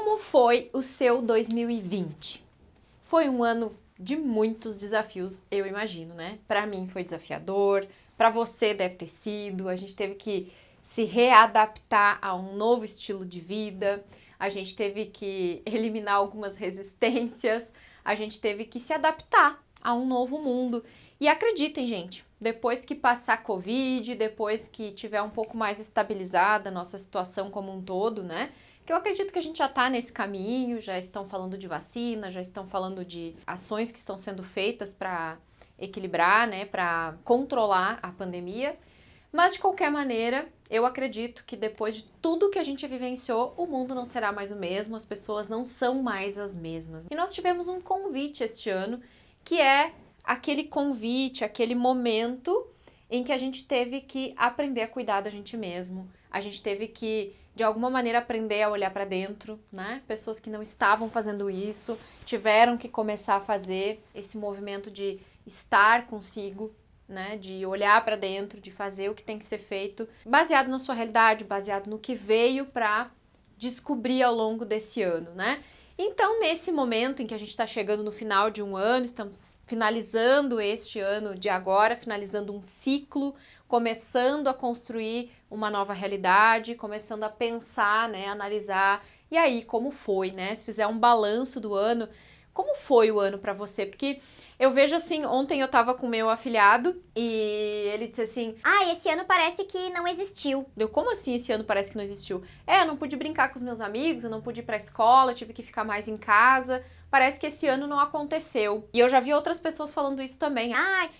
Como foi o seu 2020? Foi um ano de muitos desafios, eu imagino, né? Para mim foi desafiador, para você deve ter sido, a gente teve que se readaptar a um novo estilo de vida, a gente teve que eliminar algumas resistências, a gente teve que se adaptar a um novo mundo. E acreditem, gente, depois que passar a Covid, depois que tiver um pouco mais estabilizada a nossa situação como um todo, né? Que eu acredito que a gente já está nesse caminho, já estão falando de vacina, já estão falando de ações que estão sendo feitas para equilibrar, né, para controlar a pandemia. Mas, de qualquer maneira, eu acredito que depois de tudo que a gente vivenciou, o mundo não será mais o mesmo, as pessoas não são mais as mesmas. E nós tivemos um convite este ano, que é aquele convite, aquele momento em que a gente teve que aprender a cuidar da gente mesmo, a gente teve que, de alguma maneira, aprender a olhar para dentro, né? Pessoas que não estavam fazendo isso, tiveram que começar a fazer esse movimento de estar consigo, né, de olhar para dentro, de fazer o que tem que ser feito, baseado na sua realidade, baseado no que veio para descobrir ao longo desse ano, né? Então, nesse momento em que a gente está chegando no final de um ano, estamos finalizando este ano de agora, finalizando um ciclo, começando a construir uma nova realidade, começando a pensar, né, analisar, e aí, como foi, né? Se fizer um balanço do ano, como foi o ano para você? Porque eu vejo assim, ontem eu tava com o meu afilhado e ele disse assim: esse ano parece que não existiu. Deu, como assim esse ano parece que não existiu? Eu não pude brincar com os meus amigos, eu não pude ir pra escola, tive que ficar mais em casa. Parece que esse ano não aconteceu. E eu já vi outras pessoas falando isso também.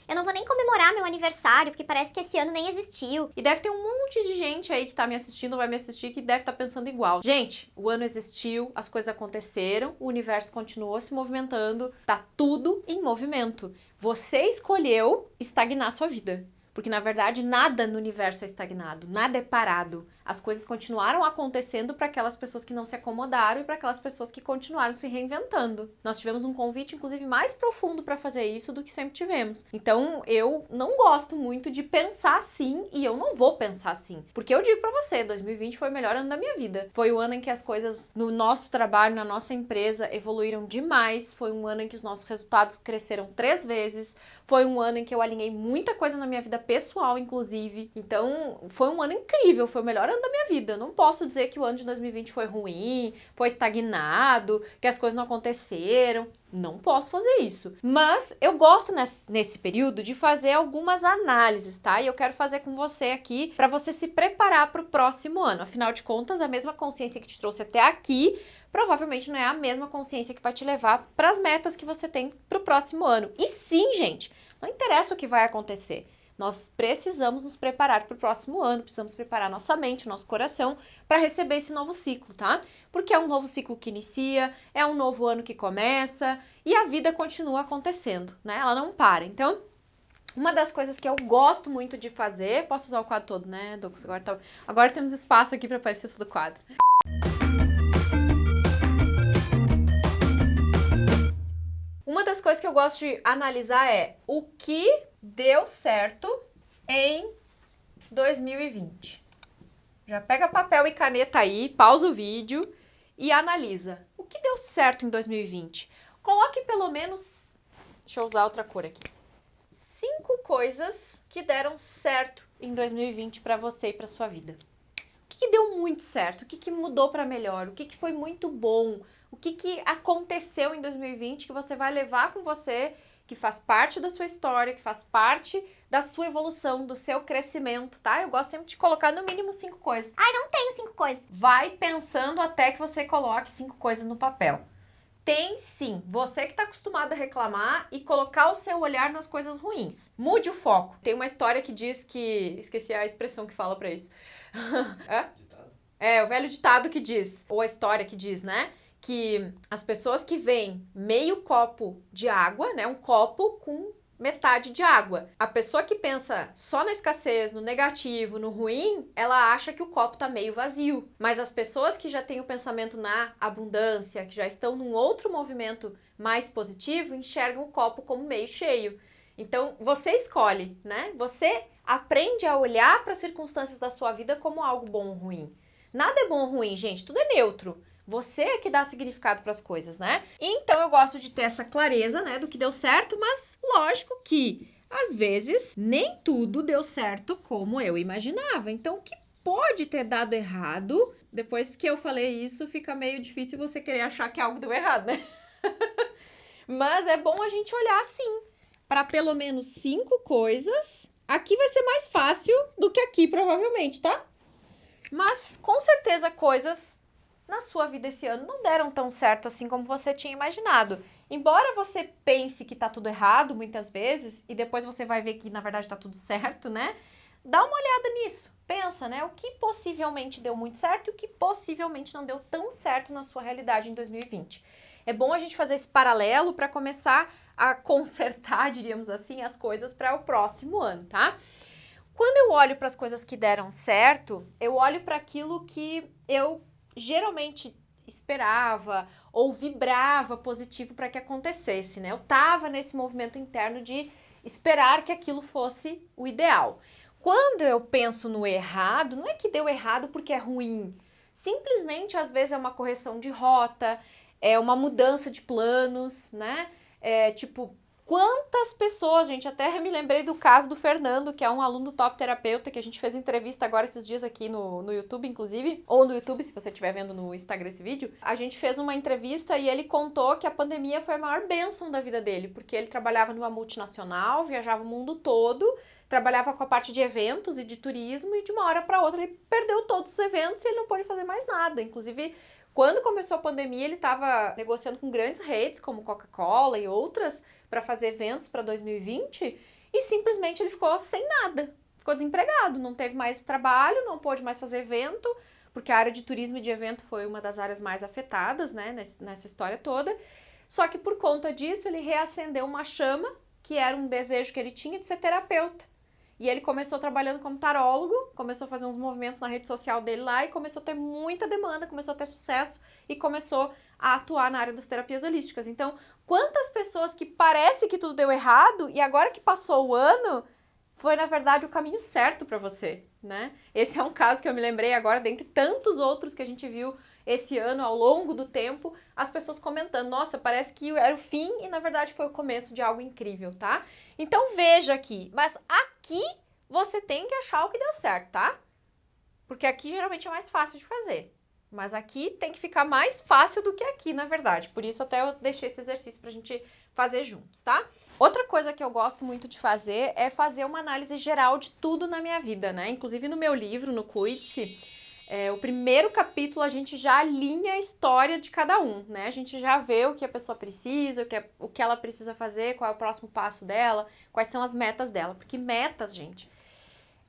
Eu não vou nem comemorar meu aniversário, porque parece que esse ano nem existiu. E deve ter um monte de gente aí que tá me assistindo ou vai me assistir que deve estar pensando igual. Gente, o ano existiu, as coisas aconteceram, o universo continuou se movimentando, tá tudo em movimento. Você escolheu estagnar sua vida. Porque, na verdade, nada no universo é estagnado, nada é parado. As coisas continuaram acontecendo para aquelas pessoas que não se acomodaram e para aquelas pessoas que continuaram se reinventando. Nós tivemos um convite, inclusive, mais profundo para fazer isso do que sempre tivemos. Então, eu não gosto muito de pensar assim e eu não vou pensar assim. Porque eu digo para você, 2020 foi o melhor ano da minha vida. Foi o ano em que as coisas no nosso trabalho, na nossa empresa, evoluíram demais. Foi um ano em que os nossos resultados cresceram 3 vezes. Foi um ano em que eu alinhei muita coisa na minha vida pessoal, inclusive. Então, foi um ano incrível, foi o melhor ano da minha vida. Eu não posso dizer que o ano de 2020 foi ruim, foi estagnado, que as coisas não aconteceram. Não posso fazer isso. Mas eu gosto nesse período de fazer algumas análises, tá? E eu quero fazer com você aqui para você se preparar para o próximo ano. Afinal de contas, a mesma consciência que te trouxe até aqui provavelmente não é a mesma consciência que vai te levar para as metas que você tem para o próximo ano. E sim, gente, não interessa o que vai acontecer. Nós precisamos nos preparar para o próximo ano, precisamos preparar nossa mente, nosso coração para receber esse novo ciclo, tá? Porque é um novo ciclo que inicia, é um novo ano que começa e a vida continua acontecendo, né? Ela não para. Então, uma das coisas que eu gosto muito de fazer... Posso usar o quadro todo, né, Douglas? Agora temos espaço aqui para aparecer isso do quadro. Uma das coisas que eu gosto de analisar é o que deu certo em 2020. Já pega papel e caneta aí, pausa o vídeo e analisa. O que deu certo em 2020? Coloque pelo menos, deixa eu usar outra cor aqui, 5 coisas que deram certo em 2020 para você e para sua vida. O que deu muito certo? O que mudou para melhor? O que foi muito bom? O que aconteceu em 2020 que você vai levar com você, que faz parte da sua história, que faz parte da sua evolução, do seu crescimento, tá? Eu gosto sempre de colocar no mínimo 5 coisas. Não tenho 5 coisas. Vai pensando até que você coloque 5 coisas no papel. Tem sim, você que tá acostumado a reclamar e colocar o seu olhar nas coisas ruins. Mude o foco. Tem uma história que diz que... Esqueci a expressão que fala pra isso. O velho ditado que diz, ou a história que diz, né? Que as pessoas que veem meio copo de água, né? Um copo com metade de água. A pessoa que pensa só na escassez, no negativo, no ruim, ela acha que o copo tá meio vazio. Mas as pessoas que já têm o pensamento na abundância, que já estão num outro movimento mais positivo, enxergam o copo como meio cheio. Então, você escolhe, né? Você aprende a olhar para as circunstâncias da sua vida como algo bom ou ruim. Nada é bom ou ruim, gente, tudo é neutro. Você é que dá significado para as coisas, né? Então eu gosto de ter essa clareza, né, do que deu certo, mas lógico que às vezes nem tudo deu certo como eu imaginava. Então o que pode ter dado errado, depois que eu falei isso, fica meio difícil você querer achar que algo deu errado, né? Mas é bom a gente olhar assim, para pelo menos 5 coisas. Aqui vai ser mais fácil do que aqui, provavelmente, tá? Mas com certeza coisas na sua vida esse ano não deram tão certo assim como você tinha imaginado. Embora você pense que tá tudo errado muitas vezes, e depois você vai ver que na verdade tá tudo certo, né? Dá uma olhada nisso. Pensa, né? O que possivelmente deu muito certo e o que possivelmente não deu tão certo na sua realidade em 2020. É bom a gente fazer esse paralelo para começar a consertar, diríamos assim, as coisas para o próximo ano, tá? Quando eu olho para as coisas que deram certo, eu olho para aquilo que eu geralmente esperava ou vibrava positivo para que acontecesse, né? Eu tava nesse movimento interno de esperar que aquilo fosse o ideal. Quando eu penso no errado, não é que deu errado porque é ruim. Simplesmente, às vezes, é uma correção de rota, é uma mudança de planos, né? Tipo, quantas pessoas, gente, até me lembrei do caso do Fernando, que é um aluno do Top Terapeuta, que a gente fez entrevista agora esses dias aqui no YouTube, inclusive, ou no YouTube, se você estiver vendo no Instagram esse vídeo. A gente fez uma entrevista e ele contou que a pandemia foi a maior bênção da vida dele, porque ele trabalhava numa multinacional, viajava o mundo todo, trabalhava com a parte de eventos e de turismo, e de uma hora para outra ele perdeu todos os eventos e ele não pôde fazer mais nada. Inclusive, quando começou a pandemia, ele estava negociando com grandes redes, como Coca-Cola e outras, para fazer eventos para 2020, e simplesmente ele ficou sem nada. Ficou desempregado, não teve mais trabalho, não pôde mais fazer evento, porque a área de turismo e de evento foi uma das áreas mais afetadas, né, nessa história toda. Só que por conta disso, ele reacendeu uma chama, que era um desejo que ele tinha de ser terapeuta. E ele começou trabalhando como tarólogo, começou a fazer uns movimentos na rede social dele lá e começou a ter muita demanda, começou a ter sucesso e começou a atuar na área das terapias holísticas. Então, quantas pessoas que parece que tudo deu errado e agora que passou o ano, foi na verdade o caminho certo para você, né? Esse é um caso que eu me lembrei agora, dentre tantos outros que a gente viu esse ano, ao longo do tempo, as pessoas comentando, nossa, parece que era o fim e na verdade foi o começo de algo incrível, tá? Então veja aqui, mas aqui você tem que achar o que deu certo, tá? Porque aqui geralmente é mais fácil de fazer, mas aqui tem que ficar mais fácil do que aqui, na verdade, por isso até eu deixei esse exercício pra gente fazer juntos, tá? Outra coisa que eu gosto muito de fazer é fazer uma análise geral de tudo na minha vida, né? Inclusive no meu livro, no Cuide-se, o primeiro capítulo a gente já alinha a história de cada um, né? A gente já vê o que a pessoa precisa, o que ela precisa fazer, qual é o próximo passo dela, quais são as metas dela. Porque metas, gente,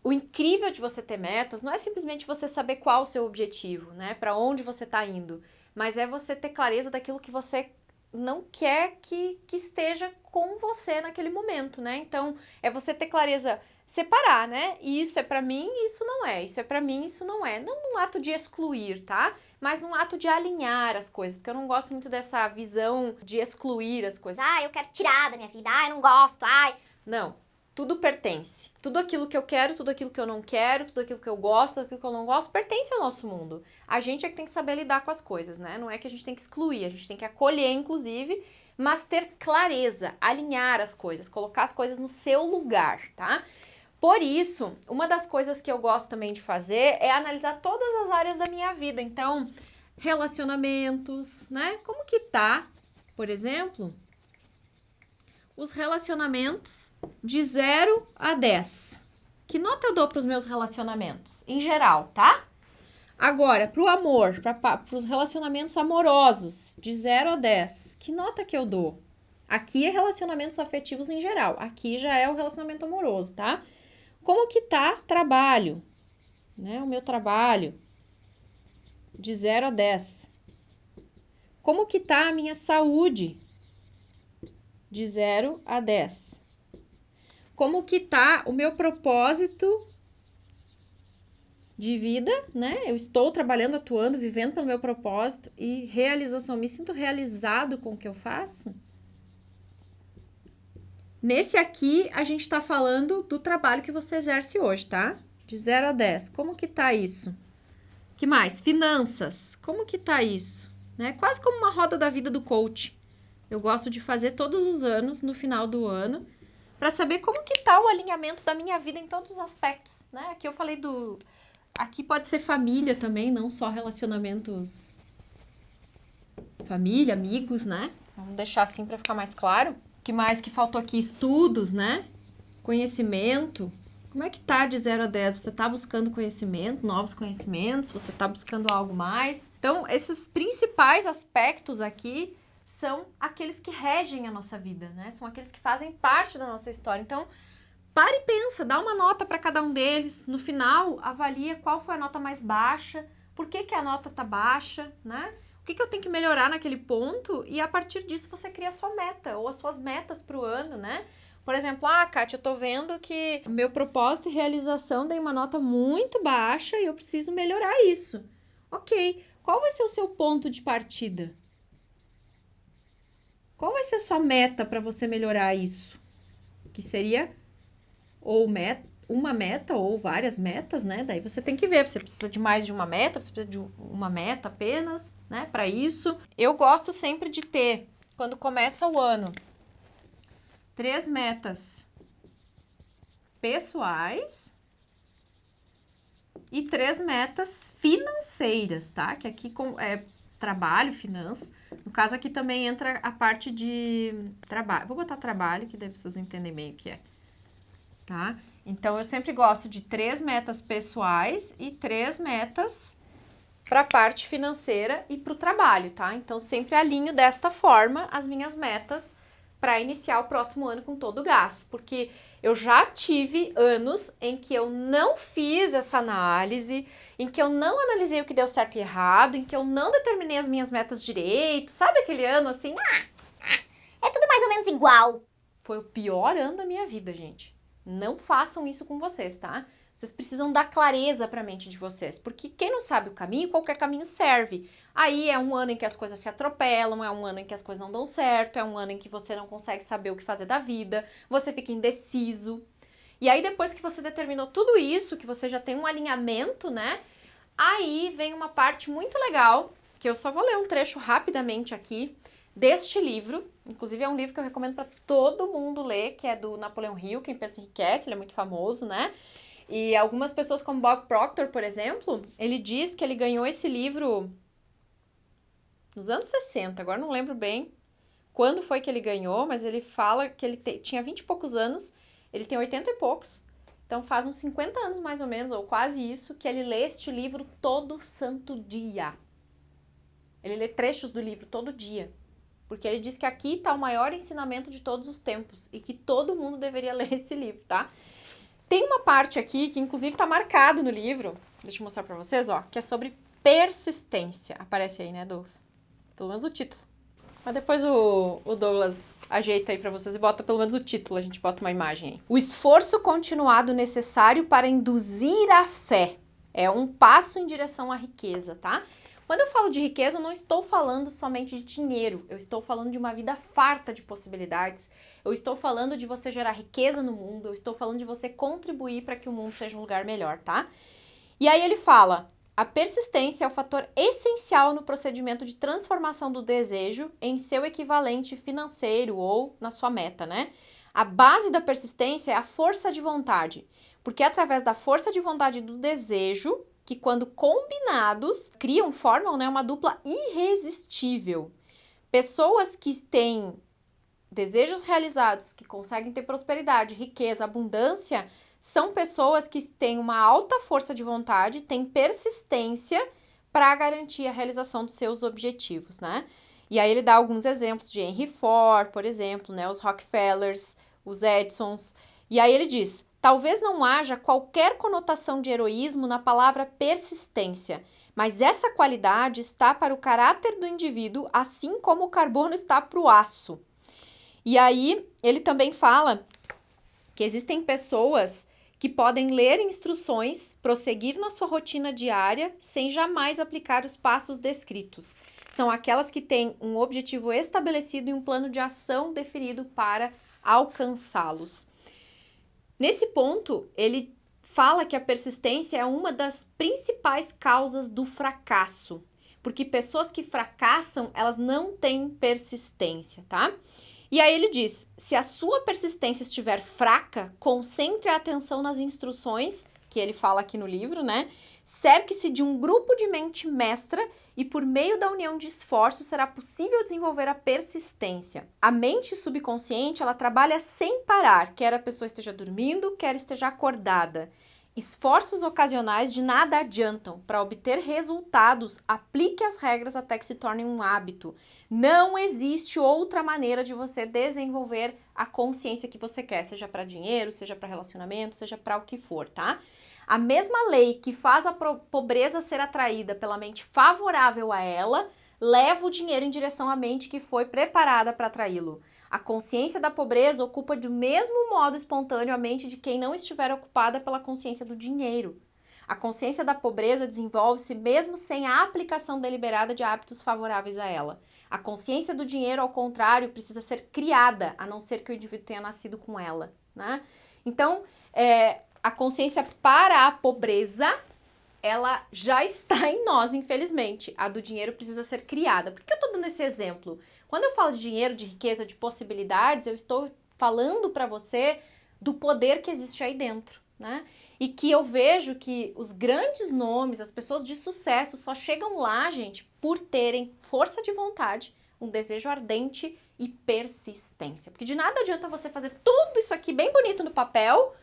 o incrível de você ter metas não é simplesmente você saber qual o seu objetivo, né? Para onde você tá indo, mas é você ter clareza daquilo que você não quer que esteja com você naquele momento, né? Então, é você ter clareza, separar, né? Isso é pra mim, isso não é. Isso é pra mim, isso não é. Não num ato de excluir, tá? Mas num ato de alinhar as coisas, porque eu não gosto muito dessa visão de excluir as coisas. Ah, eu quero tirar da minha vida. Ah, eu não gosto. Ai. Não. Tudo pertence. Tudo aquilo que eu quero, tudo aquilo que eu não quero, tudo aquilo que eu gosto, tudo aquilo que eu não gosto, pertence ao nosso mundo. A gente é que tem que saber lidar com as coisas, né? Não é que a gente tem que excluir, a gente tem que acolher, inclusive, mas ter clareza, alinhar as coisas, colocar as coisas no seu lugar, tá? Por isso, uma das coisas que eu gosto também de fazer é analisar todas as áreas da minha vida. Então, relacionamentos, né? Como que tá, por exemplo, os relacionamentos de 0 a 10. Que nota eu dou para os meus relacionamentos? Em geral, tá? Agora, para o amor, para os relacionamentos amorosos, de 0 a 10. Que nota que eu dou? Aqui é relacionamentos afetivos em geral. Aqui já é o relacionamento amoroso, tá? Como que tá trabalho? Né? O meu trabalho, de 0 a 10. Como que tá a minha saúde? De 0 a 10. Como que tá o meu propósito de vida, né? Eu estou trabalhando, atuando, vivendo pelo meu propósito e realização. Me sinto realizado com o que eu faço? Nesse aqui, a gente tá falando do trabalho que você exerce hoje, tá? De 0 a 10. Como que tá isso? Que mais? Finanças. Como que tá isso? Né? Quase como uma roda da vida do coach. Eu gosto de fazer todos os anos, no final do ano, para saber como que tá o alinhamento da minha vida em todos os aspectos, né? Aqui eu falei do... Aqui pode ser família também, não só relacionamentos... Família, amigos, né? Vamos deixar assim para ficar mais claro. O que mais que faltou aqui? Estudos, né? Conhecimento. Como é que tá de 0 a 10? Você tá buscando conhecimento, novos conhecimentos? Você tá buscando algo mais? Então, esses principais aspectos aqui são aqueles que regem a nossa vida, né? São aqueles que fazem parte da nossa história. Então, para e pensa, dá uma nota para cada um deles. No final, avalia qual foi a nota mais baixa, por que que a nota tá baixa, né? O que que eu tenho que melhorar naquele ponto? E a partir disso você cria a sua meta ou as suas metas para o ano, né? Por exemplo, Kátia, eu tô vendo que o meu propósito e realização deu uma nota muito baixa e eu preciso melhorar isso. Ok, qual vai ser o seu ponto de partida? Qual vai ser a sua meta para você melhorar isso? Que seria ou uma meta ou várias metas, né? Daí você tem que ver, você precisa de mais de uma meta, você precisa de uma meta apenas, né? Para isso. Eu gosto sempre de ter, quando começa o ano, 3 metas pessoais e 3 metas financeiras, tá? Que aqui é trabalho, finanças. No caso aqui também entra a parte de trabalho. Vou botar trabalho, que daí vocês entendem bem o que é, tá? Então, eu sempre gosto de 3 metas pessoais e 3 metas para a parte financeira e para o trabalho, tá? Então, sempre alinho desta forma as minhas metas para iniciar o próximo ano com todo o gás, porque eu já tive anos em que eu não fiz essa análise, em que eu não analisei o que deu certo e errado, em que eu não determinei as minhas metas direito, sabe aquele ano assim? É tudo mais ou menos igual. Foi o pior ano da minha vida, gente. Não façam isso com vocês, tá? Vocês precisam dar clareza para a mente de vocês, porque quem não sabe o caminho, qualquer caminho serve. Aí é um ano em que as coisas se atropelam, é um ano em que as coisas não dão certo, é um ano em que você não consegue saber o que fazer da vida, você fica indeciso. E aí depois que você determinou tudo isso, que você já tem um alinhamento, né? Aí vem uma parte muito legal, que eu só vou ler um trecho rapidamente aqui, deste livro. Inclusive é um livro que eu recomendo para todo mundo ler, que é do Napoleão Hill, Quem Pensa Enriquece, ele é muito famoso, né? E algumas pessoas como Bob Proctor, por exemplo, ele diz que ele ganhou esse livro nos anos 60, agora não lembro bem quando foi que ele ganhou, mas ele fala que ele tinha 20 e poucos anos, ele tem 80 e poucos, então faz uns 50 anos mais ou menos, ou quase isso, que ele lê este livro todo santo dia. Ele lê trechos do livro todo dia, porque ele diz que aqui está o maior ensinamento de todos os tempos e que todo mundo deveria ler esse livro, tá? Tem uma parte aqui que inclusive está marcado no livro, deixa eu mostrar para vocês, ó, que é sobre persistência. Aparece aí, né, Douglas? Pelo menos o título. Mas depois o Douglas ajeita aí para vocês e bota pelo menos o título, a gente bota uma imagem aí. O esforço continuado necessário para induzir a fé é um passo em direção à riqueza, tá? Quando eu falo de riqueza, eu não estou falando somente de dinheiro, eu estou falando de uma vida farta de possibilidades, eu estou falando de você gerar riqueza no mundo, eu estou falando de você contribuir para que o mundo seja um lugar melhor, tá? E aí ele fala, a persistência é o fator essencial no procedimento de transformação do desejo em seu equivalente financeiro ou na sua meta, né? A base da persistência é a força de vontade, porque é através da força de vontade e do desejo que quando combinados, formam, né, uma dupla irresistível. Pessoas que têm desejos realizados, que conseguem ter prosperidade, riqueza, abundância, são pessoas que têm uma alta força de vontade, têm persistência para garantir a realização dos seus objetivos, né? E aí ele dá alguns exemplos de Henry Ford, por exemplo, né, os Rockefellers, os Edsons, e aí ele diz... Talvez não haja qualquer conotação de heroísmo na palavra persistência, mas essa qualidade está para o caráter do indivíduo, assim como o carbono está para o aço. E aí, ele também fala que existem pessoas que podem ler instruções, prosseguir na sua rotina diária, sem jamais aplicar os passos descritos. São aquelas que têm um objetivo estabelecido e um plano de ação definido para alcançá-los. Nesse ponto, ele fala que a persistência é uma das principais causas do fracasso, porque pessoas que fracassam, elas não têm persistência, tá? E aí ele diz, se a sua persistência estiver fraca, concentre a atenção nas instruções, que ele fala aqui no livro, né? Cerque-se de um grupo de mente mestra e por meio da união de esforços será possível desenvolver a persistência. A mente subconsciente, ela trabalha sem parar, quer a pessoa esteja dormindo, quer esteja acordada. Esforços ocasionais de nada adiantam. Para obter resultados, aplique as regras até que se tornem um hábito. Não existe outra maneira de você desenvolver a consciência que você quer, seja para dinheiro, seja para relacionamento, seja para o que for, tá? A mesma lei que faz a pobreza ser atraída pela mente favorável a ela, leva o dinheiro em direção à mente que foi preparada para atraí-lo. A consciência da pobreza ocupa do mesmo modo espontâneo a mente de quem não estiver ocupada pela consciência do dinheiro. A consciência da pobreza desenvolve-se mesmo sem a aplicação deliberada de hábitos favoráveis a ela. A consciência do dinheiro, ao contrário, precisa ser criada, a não ser que o indivíduo tenha nascido com ela, né? Então, a consciência para a pobreza, ela já está em nós, infelizmente. A do dinheiro precisa ser criada. Por que eu estou dando esse exemplo? Quando eu falo de dinheiro, de riqueza, de possibilidades, eu estou falando para você do poder que existe aí dentro, né? E que eu vejo que os grandes nomes, as pessoas de sucesso, só chegam lá, gente, por terem força de vontade, um desejo ardente e persistência. Porque de nada adianta você fazer tudo isso aqui bem bonito no papel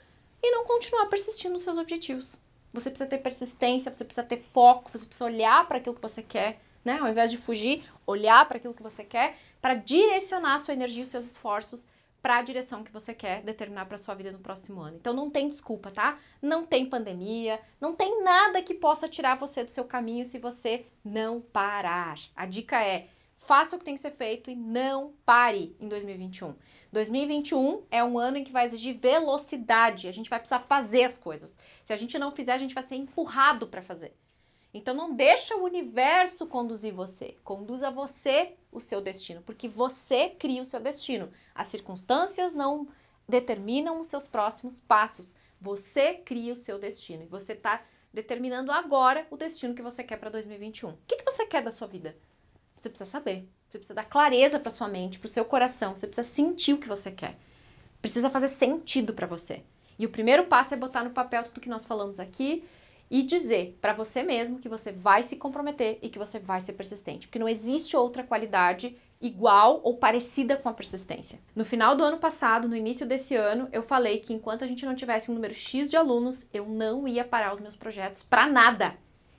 e não continuar persistindo nos seus objetivos. Você precisa ter persistência, você precisa ter foco, você precisa olhar para aquilo que você quer, né? Ao invés de fugir, olhar para aquilo que você quer, para direcionar a sua energia e os seus esforços para a direção que você quer determinar para a sua vida no próximo ano. Então não tem desculpa, tá? Não tem pandemia, não tem nada que possa tirar você do seu caminho se você não parar. A dica é: faça o que tem que ser feito e não pare em 2021. 2021 é um ano em que vai exigir velocidade. A gente vai precisar fazer as coisas. Se a gente não fizer, a gente vai ser empurrado para fazer. Então não deixa o universo conduzir você. Conduza você o seu destino, porque você cria o seu destino. As circunstâncias não determinam os seus próximos passos. Você cria o seu destino e você está determinando agora o destino que você quer para 2021. O que você quer da sua vida? Você precisa saber. Você precisa dar clareza para sua mente, para o seu coração. Você precisa sentir o que você quer. Precisa fazer sentido para você. E o primeiro passo é botar no papel tudo que nós falamos aqui e dizer para você mesmo que você vai se comprometer e que você vai ser persistente. Porque não existe outra qualidade igual ou parecida com a persistência. No final do ano passado, no início desse ano, eu falei que enquanto a gente não tivesse um número X de alunos, eu não ia parar os meus projetos para nada.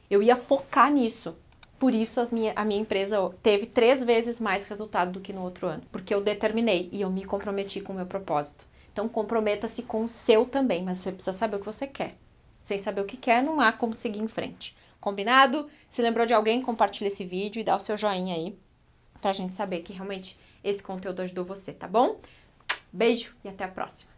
Eu ia focar nisso. Por isso a minha empresa teve 3 vezes mais resultado do que no outro ano. Porque eu determinei e eu me comprometi com o meu propósito. Então comprometa-se com o seu também, mas você precisa saber o que você quer. Sem saber o que quer, não há como seguir em frente. Combinado? Se lembrou de alguém, compartilha esse vídeo e dá o seu joinha aí pra gente saber que realmente esse conteúdo ajudou você, tá bom? Beijo e até a próxima!